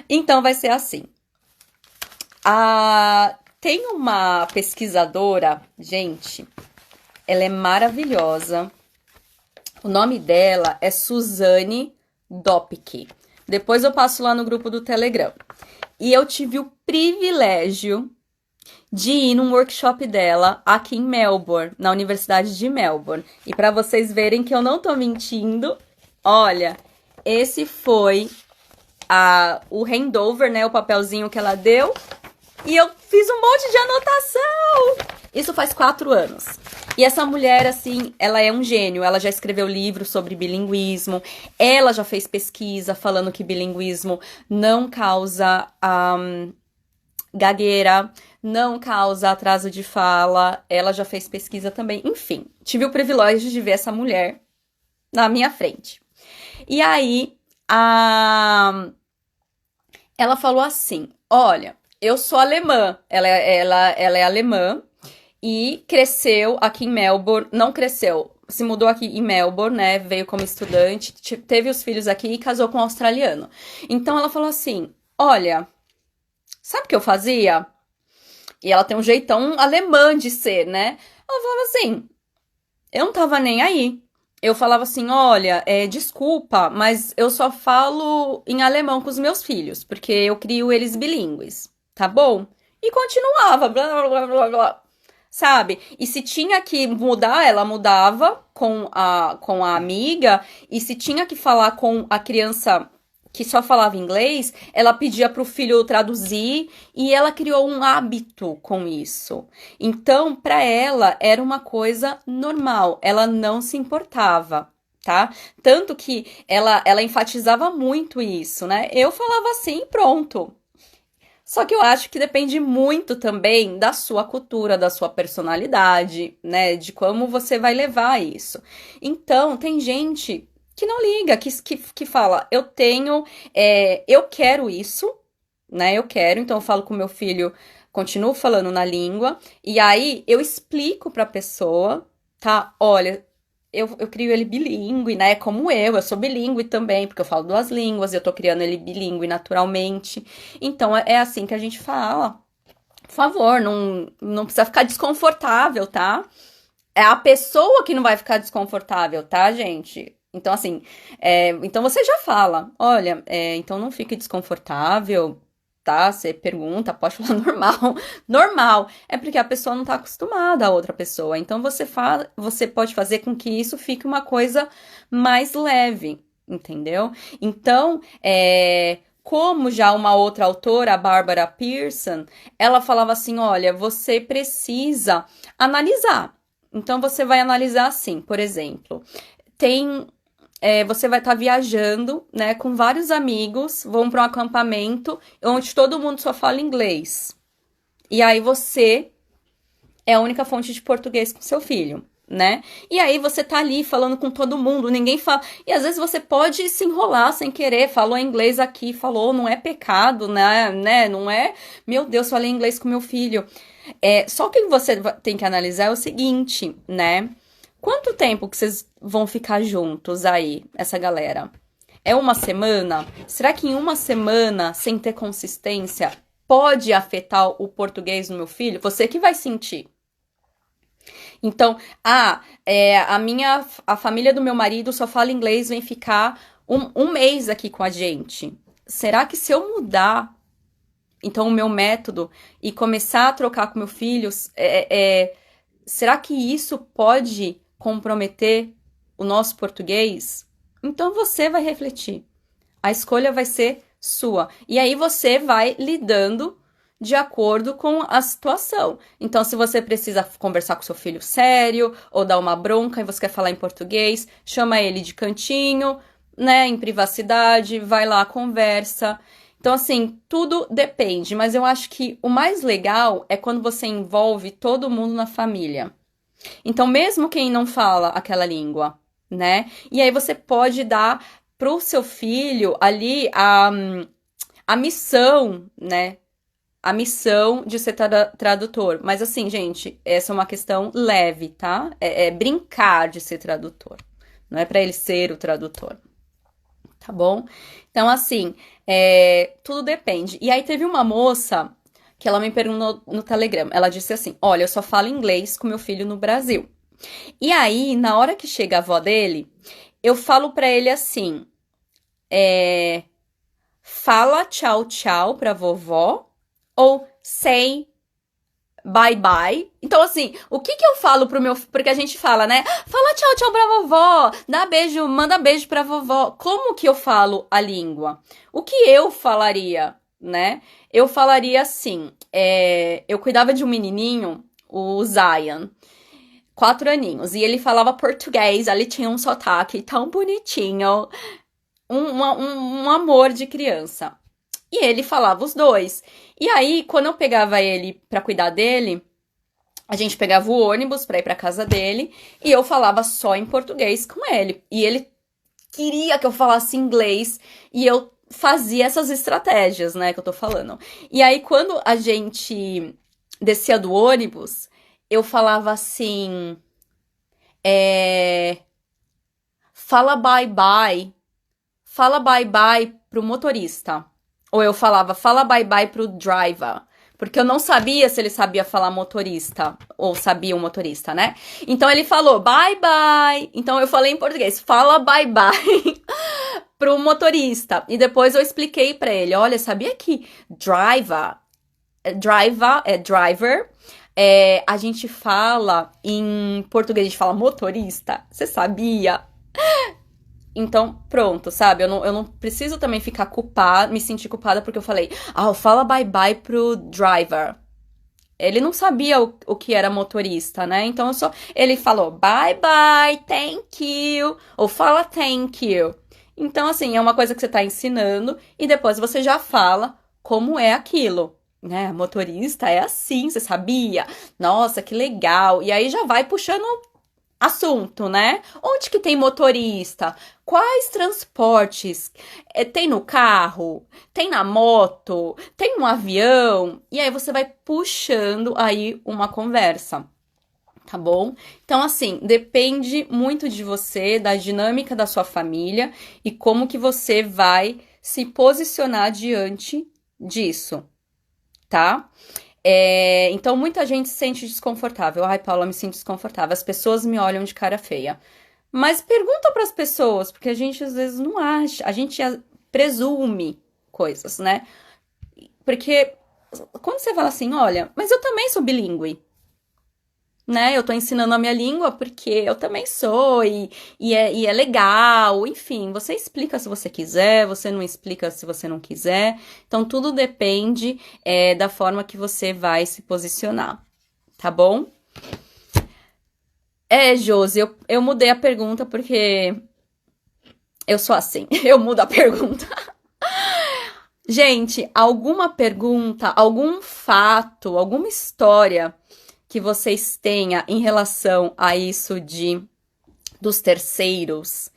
Speaker 1: Então vai ser assim. Tem uma pesquisadora, gente, ela é maravilhosa. O nome dela é Suzanne Dopke. Depois eu passo lá no grupo do Telegram. E eu tive o privilégio de ir num workshop dela aqui em Melbourne, na Universidade de Melbourne. E para vocês verem que eu não tô mentindo, olha, esse foi o handover, né, o papelzinho que ela deu. E eu fiz um monte de anotação. Isso faz 4 anos. E essa mulher, assim, ela é um gênio. Ela já escreveu livros sobre bilinguismo. Ela já fez pesquisa falando que bilinguismo não causa gagueira, não causa atraso de fala. Ela já fez pesquisa também. Enfim, tive o privilégio de ver essa mulher na minha frente. E aí, ela falou assim, olha, eu sou alemã. Ela é alemã. E cresceu aqui em Melbourne, não cresceu, se mudou aqui em Melbourne, né, veio como estudante, teve os filhos aqui e casou com um australiano. Então ela falou assim, olha, sabe o que eu fazia? E ela tem um jeitão alemã de ser, né? Ela falava assim, eu não tava nem aí. Eu falava assim, olha, desculpa, mas eu só falo em alemão com os meus filhos, porque eu crio eles bilíngues, tá bom? E continuava, blá, blá, blá, blá. Sabe? E se tinha que mudar, ela mudava com a amiga. E se tinha que falar com a criança que só falava inglês, ela pedia pro filho traduzir. E ela criou um hábito com isso. Então, para ela, era uma coisa normal. Ela não se importava, tá? Tanto que ela enfatizava muito isso, né? Eu falava assim, pronto. Só que eu acho que depende muito também da sua cultura, da sua personalidade, né? De como você vai levar isso. Então, tem gente que não liga, que fala, eu quero isso, né? Eu quero, então eu falo com meu filho continuo falando na língua, e aí eu explico pra pessoa, tá? Olha, eu crio ele bilíngue, né? Como eu sou bilíngue também, porque eu falo duas línguas, eu tô criando ele bilíngue naturalmente. Então é assim que a gente fala. Por favor, não precisa ficar desconfortável, tá? É a pessoa que não vai ficar desconfortável, tá, gente? Então, assim, então você já fala, olha, então não fique desconfortável, tá? Você pergunta, pode falar normal. Normal. É porque a pessoa não tá acostumada a outra pessoa. Então você pode fazer com que isso fique uma coisa mais leve, entendeu? Então, como já uma outra autora, a Barbara Pearson, ela falava assim: olha, você precisa analisar. Então você vai analisar assim, por exemplo, você vai estar viajando, né, com vários amigos, vão para um acampamento onde todo mundo só fala inglês. E aí você é a única fonte de português com seu filho, né? E aí você tá ali falando com todo mundo, ninguém fala. E às vezes você pode se enrolar sem querer, falou inglês aqui, falou, não é pecado, né? Não é, meu Deus, falei inglês com meu filho. Só que você tem que analisar é o seguinte, né? Quanto tempo que vocês vão ficar juntos aí, essa galera? É uma semana? Será que em uma semana, sem ter consistência, pode afetar o português do meu filho? Você que vai sentir. Então, a família do meu marido só fala inglês, vem ficar um mês aqui com a gente. Será que se eu mudar, então, o meu método e começar a trocar com meu filho, será que isso pode comprometer o nosso português? Então, você vai refletir. A escolha vai ser sua. E aí, você vai lidando de acordo com a situação. Então, se você precisa conversar com seu filho sério, ou dar uma bronca e você quer falar em português, chama ele de cantinho, né, em privacidade, vai lá, conversa. Então, assim, tudo depende, mas eu acho que o mais legal é quando você envolve todo mundo na família. Então, mesmo quem não fala aquela língua, né? E aí você pode dar pro seu filho ali a missão, né? A missão de ser tradutor. Mas assim, gente, essa é uma questão leve, tá? É brincar de ser tradutor. Não é pra ele ser o tradutor. Tá bom? Então, assim, tudo depende. E aí teve uma moça que ela me perguntou no Telegram. Ela disse assim: olha, eu só falo inglês com meu filho no Brasil. E aí, na hora que chega a avó dele, eu falo pra ele assim: fala tchau, tchau pra vovó, ou say bye bye. Então, assim, o que eu falo pro meu... Porque a gente fala, né? Fala tchau, tchau pra vovó. Dá beijo, manda beijo pra vovó. Como que eu falo a língua? O que eu falaria, né? Eu falaria assim, eu cuidava de um menininho, o Zion, 4 aninhos, e ele falava português, ele tinha um sotaque tão bonitinho, um amor de criança. E ele falava os dois. E aí, quando eu pegava ele pra cuidar dele, a gente pegava o ônibus pra ir pra casa dele e eu falava só em português com ele. E ele queria que eu falasse inglês e eu fazia essas estratégias, né, que eu tô falando. E aí, quando a gente descia do ônibus, eu falava assim, fala bye bye, fala bye bye pro motorista. Ou eu falava, fala bye bye pro driver. Porque eu não sabia se ele sabia falar motorista, ou sabia o motorista, né? Então ele falou, bye bye. Então eu falei em português, fala bye bye pro motorista. E depois eu expliquei pra ele, olha, sabia que driver, a gente fala em português, a gente fala motorista. Você sabia? Então, pronto, sabe? Eu não preciso também ficar culpada, me sentir culpada porque eu falei, fala bye bye pro driver. Ele não sabia o que era motorista, né? Então ele falou bye bye, thank you, ou fala thank you. Então, assim, é uma coisa que você tá ensinando e depois você já fala como é aquilo, né? Motorista é assim, você sabia? Nossa, que legal. E aí já vai puxando assunto, né? Onde que tem motorista? Quais transportes? Tem no carro? Tem na moto? Tem no avião? E aí você vai puxando aí uma conversa. Tá bom? Então, assim, depende muito de você, da dinâmica da sua família e como que você vai se posicionar diante disso, tá? Então, muita gente se sente desconfortável. Ai, Paula, me sinto desconfortável. As pessoas me olham de cara feia. Mas pergunta para as pessoas, porque a gente às vezes não acha, a gente presume coisas, né? Porque quando você fala assim, olha, mas eu também sou bilíngue, né? Eu tô ensinando a minha língua porque eu também sou, e é legal, enfim, você explica se você quiser, você não explica se você não quiser. Então, tudo depende, da forma que você vai se posicionar, tá bom? Josi, eu mudei a pergunta porque eu sou assim, eu mudo a pergunta. Gente, alguma pergunta, algum fato, alguma história que vocês tenham em relação a isso de dos terceiros,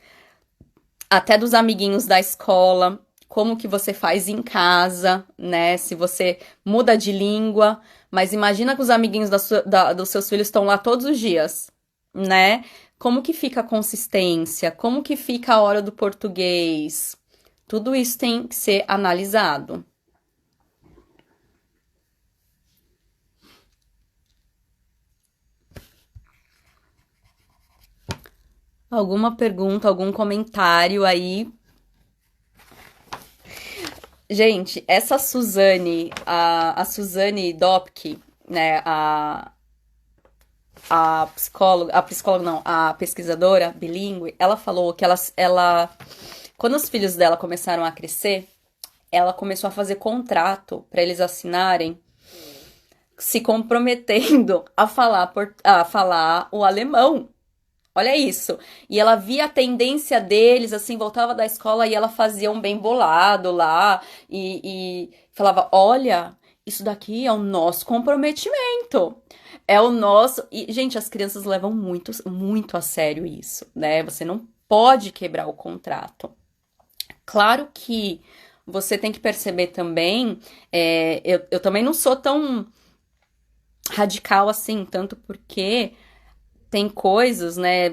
Speaker 1: até dos amiguinhos da escola, como que você faz em casa, né? Se você muda de língua, mas imagina que os amiguinhos dos seus filhos estão lá todos os dias, né? Como que fica a consistência? Como que fica a hora do português? Tudo isso tem que ser analisado. Alguma pergunta, algum comentário aí? Gente, essa Suzane, a Suzane Dopke, né, a psicóloga não, a pesquisadora bilíngue, ela falou que quando os filhos dela começaram a crescer, ela começou a fazer contrato para eles assinarem, se comprometendo a falar o alemão. Olha isso. E ela via a tendência deles, assim, voltava da escola e ela fazia um bem bolado lá e falava: Olha, isso daqui é o nosso comprometimento. É o nosso. E, gente, as crianças levam muito, muito a sério isso, né? Você não pode quebrar o contrato. Claro que você tem que perceber também. Eu também não sou tão radical assim, tanto porque tem coisas, né?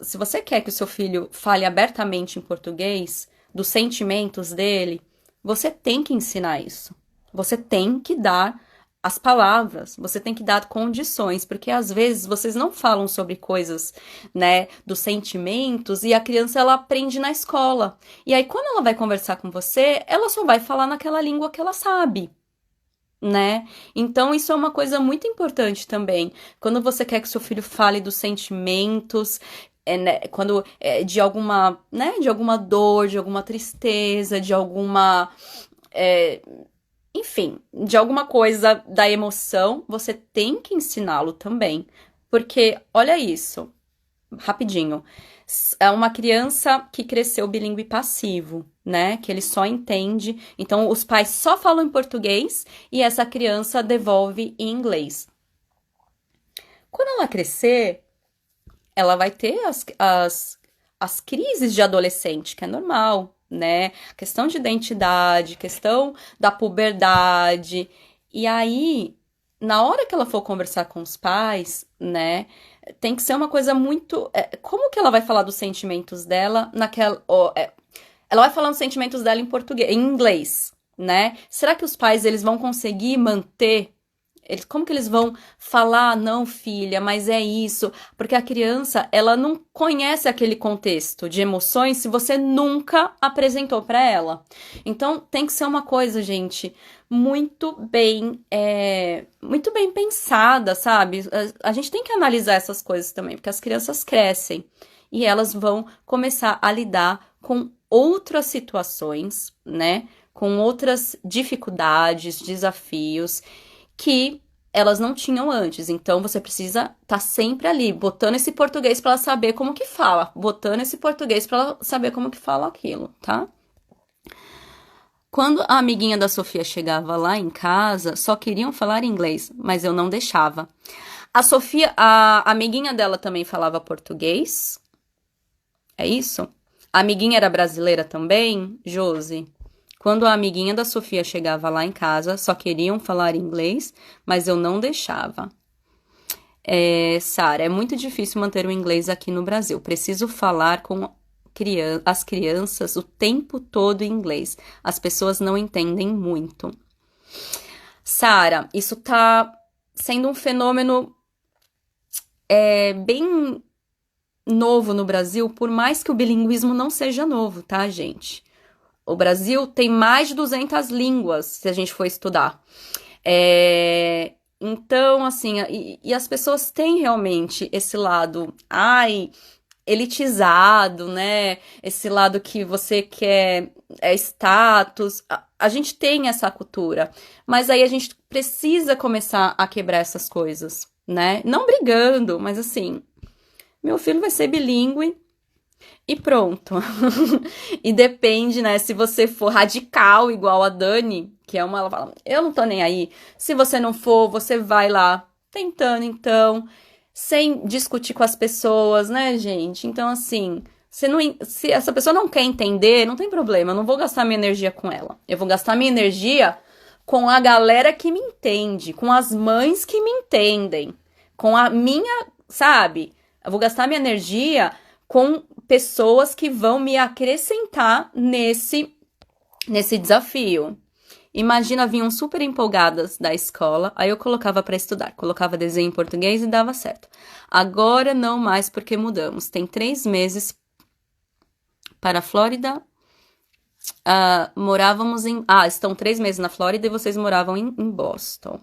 Speaker 1: Se você quer que o seu filho fale abertamente em português, dos sentimentos dele, você tem que ensinar isso. Você tem que dar as palavras, você tem que dar condições, porque às vezes vocês não falam sobre coisas, né, dos sentimentos e a criança ela aprende na escola. E aí quando ela vai conversar com você, ela só vai falar naquela língua que ela sabe, né? Então, isso é uma coisa muito importante também. Quando você quer que seu filho fale dos sentimentos, né, quando de alguma, né, de alguma dor, de alguma tristeza, de alguma, é, enfim, de alguma coisa da emoção, você tem que ensiná-lo também. Porque, olha isso, rapidinho. É uma criança que cresceu bilíngue passivo, né? Que ele só entende. Então, os pais só falam em português e essa criança devolve em inglês. Quando ela crescer, ela vai ter as crises de adolescente, que é normal, né? Questão de identidade, questão da puberdade. E aí, na hora que ela for conversar com os pais, né? Tem que ser uma coisa muito. Como que ela vai falar dos sentimentos dela naquela. Ela vai falar dos sentimentos dela em português, em inglês, né? Será que os pais eles vão conseguir manter? Como que eles vão falar, não, filha, mas é isso? Porque a criança, ela não conhece aquele contexto de emoções se você nunca apresentou para ela. Então, tem que ser uma coisa, gente, muito bem pensada, sabe? A gente tem que analisar essas coisas também, porque as crianças crescem e elas vão começar a lidar com outras situações, né? Com outras dificuldades, desafios que elas não tinham antes. Então você precisa estar sempre ali, botando esse português para ela saber como que fala, botando esse português para ela saber como que fala aquilo, tá? Quando a amiguinha da Sofia chegava lá em casa, só queriam falar inglês, mas eu não deixava. A Sofia, a amiguinha dela também falava português? É isso? A amiguinha era brasileira também, Josi? Quando a amiguinha da Sofia chegava lá em casa, só queriam falar inglês, mas eu não deixava. Sara, é muito difícil manter o inglês aqui no Brasil. Preciso falar com as crianças o tempo todo em inglês. As pessoas não entendem muito. Sara, isso tá sendo um fenômeno bem novo no Brasil, por mais que o bilinguismo não seja novo, tá, gente? O Brasil tem mais de 200 línguas, se a gente for estudar. Então, assim, e as pessoas têm realmente esse lado, elitizado, né? Esse lado que você quer status. A gente tem essa cultura, mas aí a gente precisa começar a quebrar essas coisas, né? Não brigando, mas assim, meu filho vai ser bilíngue e pronto. E depende, né? Se você for radical igual a Dani, que é uma, ela fala, eu não tô nem aí. Se você não for, você vai lá tentando, então, sem discutir com as pessoas, né, gente? Então, assim, se essa pessoa não quer entender, não tem problema, eu não vou gastar minha energia com ela. Eu vou gastar minha energia com a galera que me entende, com as mães que me entendem, com a minha, sabe? Eu vou gastar minha energia com pessoas que vão me acrescentar nesse desafio. Imagina, vinham super empolgadas da escola, aí eu colocava para estudar, colocava desenho em português e dava certo. Agora não mais porque mudamos. Tem 3 meses para a Flórida. Morávamos em... estão 3 meses na Flórida e vocês moravam em Boston.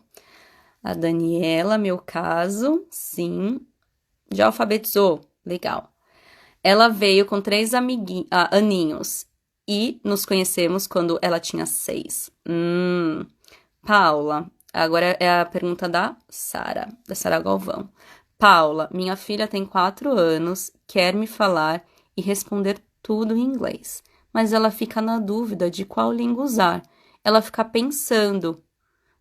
Speaker 1: A Daniela, meu caso, sim. Já alfabetizou? Legal. Ela veio com 3 aninhos e nos conhecemos quando ela tinha 6. Paula, agora é a pergunta da Sara Galvão. Paula, minha filha tem 4 anos, quer me falar e responder tudo em inglês, mas ela fica na dúvida de qual língua usar. Ela fica pensando.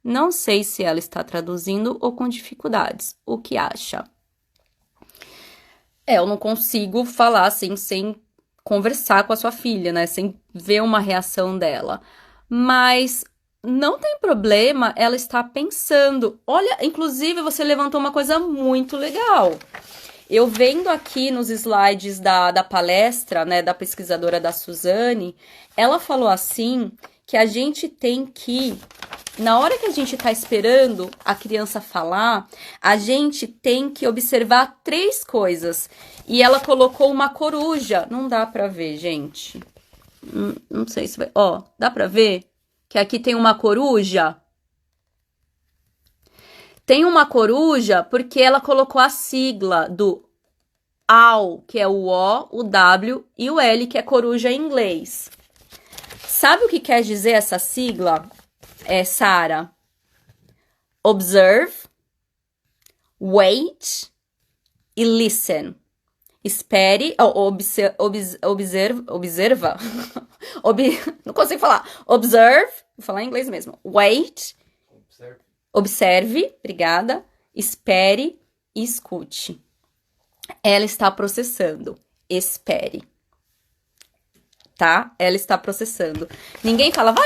Speaker 1: Não sei se ela está traduzindo ou com dificuldades. O que acha? Eu não consigo falar assim sem conversar com a sua filha, né? Sem ver uma reação dela. Mas não tem problema ela estar pensando. Olha, inclusive você levantou uma coisa muito legal. Eu vendo aqui nos slides da palestra, né, da pesquisadora da Suzane, ela falou assim que a gente tem que, na hora que a gente tá esperando a criança falar, a gente tem que observar 3 coisas. E ela colocou uma coruja. Não dá pra ver, gente. Não sei se vai... dá pra ver? Que aqui tem uma coruja. Tem uma coruja porque ela colocou a sigla do OW, que é o O, o W e o L, que é coruja em inglês. Sabe o que quer dizer essa sigla, Sara? Observe, wait e listen. Espere, observa. Não consigo falar. Observe, vou falar em inglês mesmo. Wait, observe, obrigada. Espere e escute. Ela está processando. Espere. Tá? Ela está processando. Ninguém fala, vai.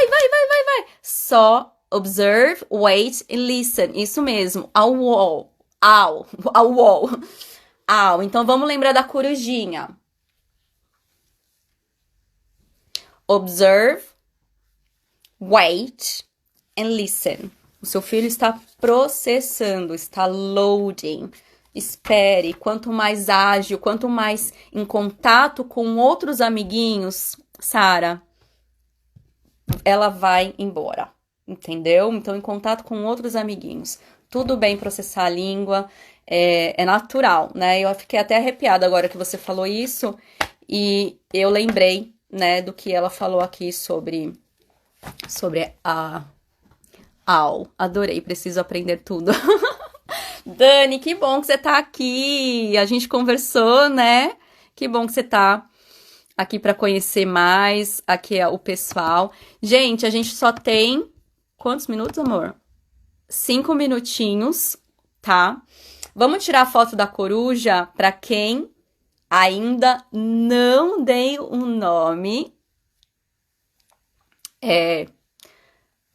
Speaker 1: Só observe, wait e listen. Isso mesmo. Ao wall. Então, vamos lembrar da corujinha. Observe, wait and listen. O seu filho está processando, está loading. Espere, quanto mais ágil, quanto mais em contato com outros amiguinhos, Sara, ela vai embora, entendeu? Então, em contato com outros amiguinhos. Tudo bem processar a língua, é natural, né? Eu fiquei até arrepiada agora que você falou isso e eu lembrei, né, do que ela falou aqui sobre a AU. Adorei, preciso aprender tudo. Dani, que bom que você tá aqui. A gente conversou, né? Que bom que você tá aqui para conhecer mais. Aqui é o pessoal. Gente, a gente só tem... Quantos minutos, amor? 5 minutinhos, tá? Vamos tirar a foto da coruja para quem ainda não dei um nome.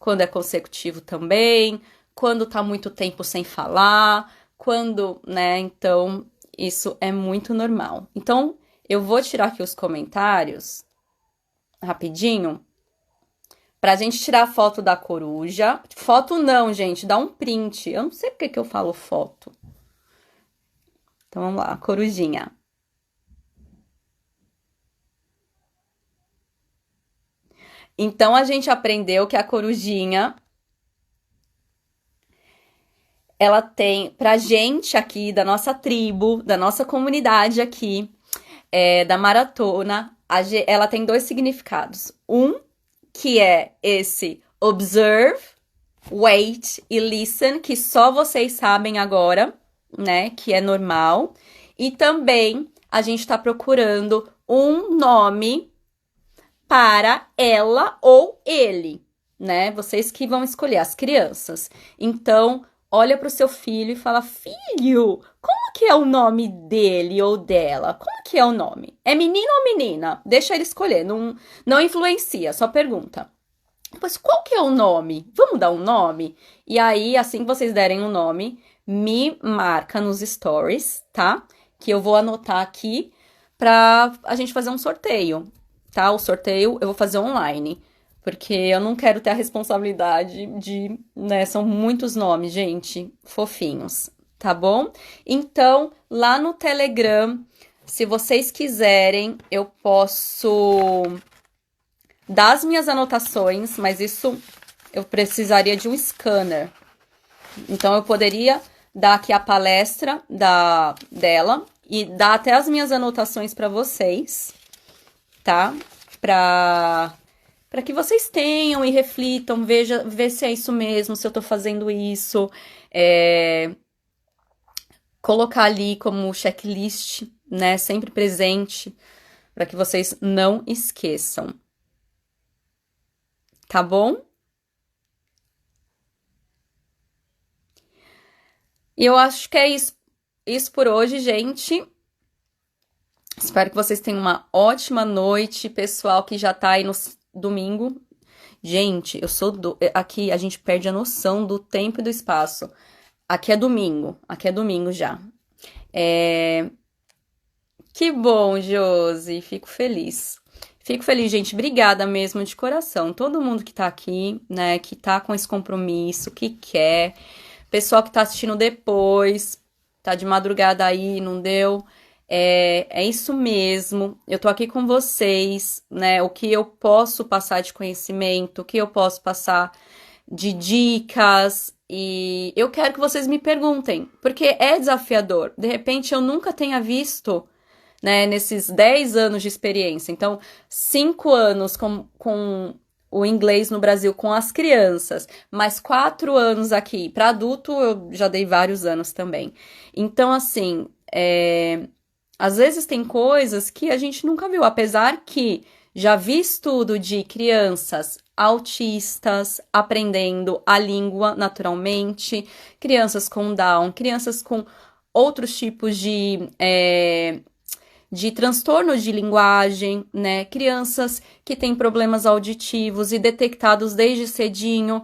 Speaker 1: Quando é consecutivo também, quando tá muito tempo sem falar, quando, né? Então, isso é muito normal. Então, eu vou tirar aqui os comentários rapidinho pra gente tirar a foto da coruja. Foto não, gente, dá um print. Eu não sei porque que eu falo foto. Então, vamos lá, corujinha. Então, a gente aprendeu que a corujinha, ela tem, pra gente aqui, da nossa tribo, da nossa comunidade aqui, da maratona, ela tem dois significados. Um, que é esse observe, wait e listen, que só vocês sabem agora, né? Que é normal. E também a gente tá procurando um nome para ela ou ele, né? Vocês que vão escolher, as crianças. Então, olha para o seu filho e fala: filho, como que é o nome dele ou dela? Como que é o nome? É menino ou menina? Deixa ele escolher, não influencia, só pergunta. Depois, qual que é o nome? Vamos dar um nome? E aí, assim que vocês derem um nome, me marca nos stories, tá? Que eu vou anotar aqui pra a gente fazer um sorteio, tá? O sorteio eu vou fazer online, porque eu não quero ter a responsabilidade de, né? São muitos nomes, gente, fofinhos, tá bom? Então, lá no Telegram, se vocês quiserem, eu posso dar as minhas anotações, mas isso eu precisaria de um scanner. Então, eu poderia dar aqui a palestra dela e dar até as minhas anotações para vocês, tá? Para que vocês tenham e reflitam, vê se é isso mesmo, se eu tô fazendo isso. Colocar ali como checklist, né? Sempre presente, para que vocês não esqueçam. Tá bom? E eu acho que é isso por hoje, gente. Espero que vocês tenham uma ótima noite, pessoal que já tá aí no domingo. Gente, aqui a gente perde a noção do tempo e do espaço. Aqui é domingo já. Que bom, Josi, fico feliz. Fico feliz, gente. Obrigada mesmo de coração. Todo mundo que tá aqui, né, que tá com esse compromisso, que quer. Pessoal que tá assistindo depois, tá de madrugada aí, não deu. É isso mesmo. Eu tô aqui com vocês, né? O que eu posso passar de conhecimento, o que eu posso passar de dicas. E eu quero que vocês me perguntem, porque é desafiador. De repente eu nunca tenha visto, né, nesses 10 anos de experiência. Então, 5 anos com o inglês no Brasil com as crianças, mais 4 anos aqui. Para adulto, eu já dei vários anos também. Então, assim, às vezes tem coisas que a gente nunca viu, apesar que já vi estudo de crianças autistas aprendendo a língua naturalmente, crianças com Down, crianças com outros tipos de transtornos de linguagem, né? Crianças que têm problemas auditivos e detectados desde cedinho.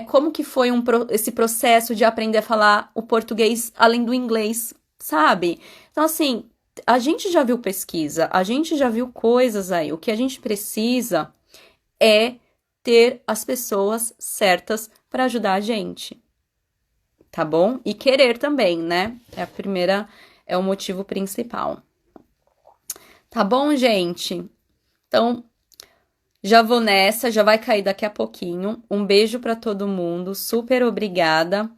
Speaker 1: Como que foi esse processo de aprender a falar o português além do inglês, sabe? Então, assim, a gente já viu pesquisa, a gente já viu coisas aí. O que a gente precisa é ter as pessoas certas para ajudar a gente, tá bom? E querer também, né? É o motivo principal. Tá bom, gente? Então, já vou nessa, já vai cair daqui a pouquinho. Um beijo para todo mundo, super obrigada.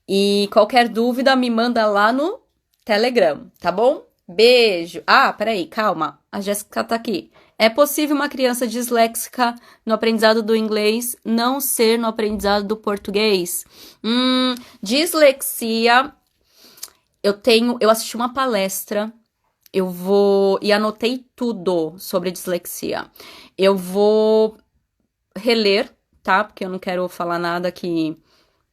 Speaker 1: E qualquer dúvida me manda lá no Telegram, tá bom? Beijo. Ah, peraí, calma. A Jéssica tá aqui. É possível uma criança disléxica no aprendizado do inglês não ser no aprendizado do português? Dislexia. Eu assisti uma palestra. E anotei tudo sobre dislexia. Eu vou reler, tá? Porque eu não quero falar nada que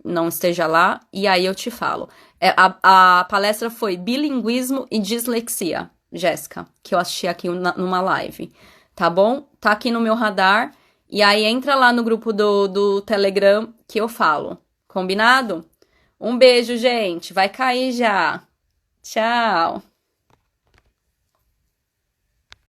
Speaker 1: não esteja lá, e aí eu te falo. A palestra foi Bilinguismo e Dislexia, Jéssica, que eu assisti aqui numa live, tá bom? Tá aqui no meu radar, e aí entra lá no grupo do Telegram que eu falo, combinado? Um beijo, gente, vai cair já. Tchau!